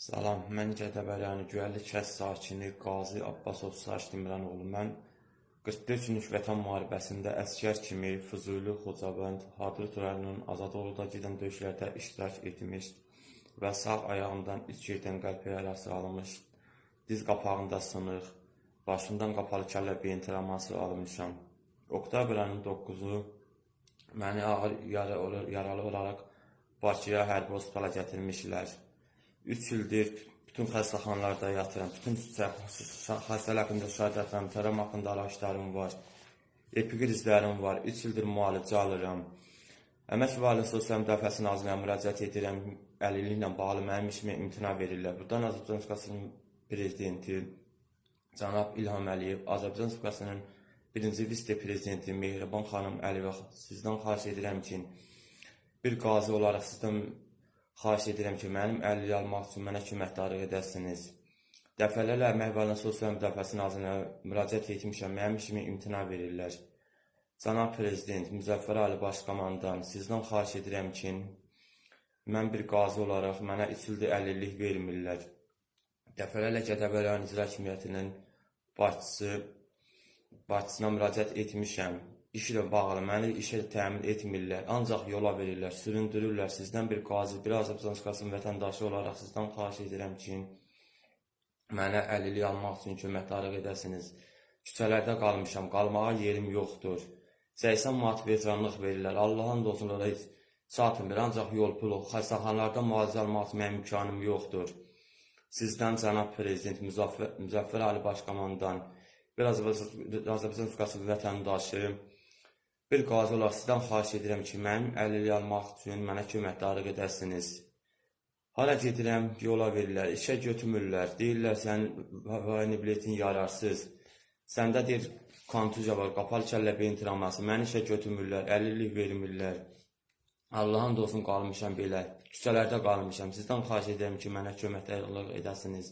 Salam, mən Gədəbəyləni Göyərli kənd sakini Qazi Abbasov Saç Demirənoğlu. Mən 44 günlük Vətən müharibəsində əsgər kimi Füzuli, Xocavənd, Hadrut rayonunun Azadoğlu'da gedən döyüşlərdə iştirak etmiş və sağ ayağımdan 3 yerdən qəlb yarası almış, diz qapağında sınıq, başımdan qapalı kəllə beyin travması almışam. Oktyabr ayının 9-u məni ağır yaralı olaraq Bakıya hərbi hospitala gətirmişlər. 3 ildir bütün xəstəxanalarda yatıram, bütün xəstələr haqqında şəhadətlərim, travma haqqında araşdırmalarım var, epikrizlərim var, 3 ildir müalicə alıram. Əmək və Ailə Sosial Müdafiəsi Nazirliyinə müraciət edirəm, əlilliklə bağlı mənim işimə imtina verirlər. Buradan Azərbaycan Respublikasının Prezidenti cənab İlham Əliyev, Azərbaycan Respublikasının birinci vitse-prezidenti Mehriban xanım Əliyeva, sizdən xahiş edirəm ki, bir qazi olaraq sizdən xahiş edirəm ki, mənim əlilliyi almaq üçün mənə köməkdarlıq edəsiniz. Dəfələrlə Əmək və Ailə Sosial Müdafiəsi Nazirliyinə müraciət etmişəm, mənim işimə imtina verirlər. Cənab Prezident, Müzəffər Ali Başkomandan sizdən xahiş edirəm ki, mən bir qazi olaraq mənə 3 ildir əlillik vermirlər. Dəfələrlə Gədəbəyləni İcra Hakimiyyətinin başçısına müraciət etmişəm. İşlə bağlı məni işə təmin etmirlər, ancaq yola verirlər, süründürürlər. Sizdən bir qazi, bir Azərbaycan Respublikasının vətəndaşı olaraq sizdən xahiş edirəm ki, mənə əlillik almaq üçün köməkdarlıq edəsiniz. Küçələrdə qalmışam, qalmağa yerim yoxdur. 80 manat veteranlıq verirlər, Allahın olsun orada heç çatmır, ancaq yol pulu, xəstəxanalarda müalicə almaq üçün mənim imkanım yoxdur. Sizdən cənab Prezident Müzəffər Ali Başkomandan, bir Azərbaycan Respublikasının vətəndaşı, bir qazi olaraq sizdən xahiş edirəm ki, mənim əlilliyi almaq üçün mənə köməkdarlıq edəsiniz. Hara gedirəm, yola verirlər, işə götürmürlər, deyirlər sənin biletin yararsız. Səndə deyir, kontuziya var, qapalı kəllə beyin travması, məni işə götürmürlər, əlillik vermirlər. Allahın olsun qalmışam belə, küçələrdə qalmışam. Sizdən xahiş edirəm ki, mənə köməkdarlıq edəsiniz.